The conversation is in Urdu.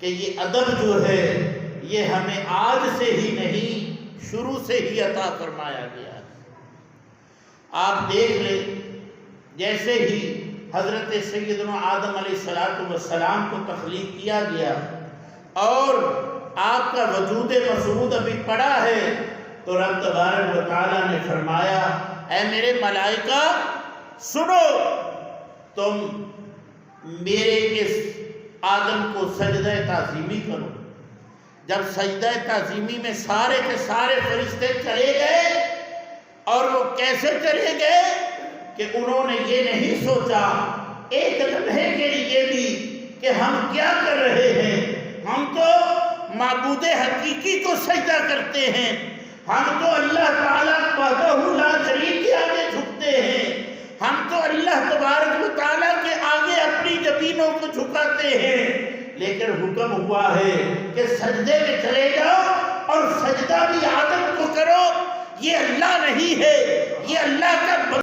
کہ یہ ادب جو ہے یہ ہمیں آج سے ہی نہیں شروع سے ہی عطا فرمایا گیا ہے۔ آپ دیکھ لیں جیسے ہی حضرت سیدنا آدم علیہ السلام کو تخلیق کیا گیا اور آپ کا وجود مسعود ابھی پڑا ہے تو رب تبارک و تعالیٰ نے فرمایا اے میرے ملائکہ سنو، تم میرے اس آدم کو سجدہ تعظیمی کرو۔ جب سجدہ تعظیمی میں سارے کے سارے فرشتے چلے گئے اور وہ کیسے چلے گئے کہ انہوں نے یہ نہیں سوچا ایک لمحے کے لیے بھی کہ ہم کیا کر رہے ہیں، ہم تو معبود حقیقی کو سجدہ کرتے ہیں، ہم تو اللہ تعالیٰ وحدہ لا شریک کے آگے جھکتے ہیں، ہم تو اللہ تبارک و تعالیٰ کے آگے اپنی جبینوں کو جھکاتے ہیں۔ لیکن حکم ہوا ہے کہ سجدے میں چلے جاؤ اور سجدہ بھی آدم کو کرو۔ یہ اللہ نہیں ہے، یہ اللہ کا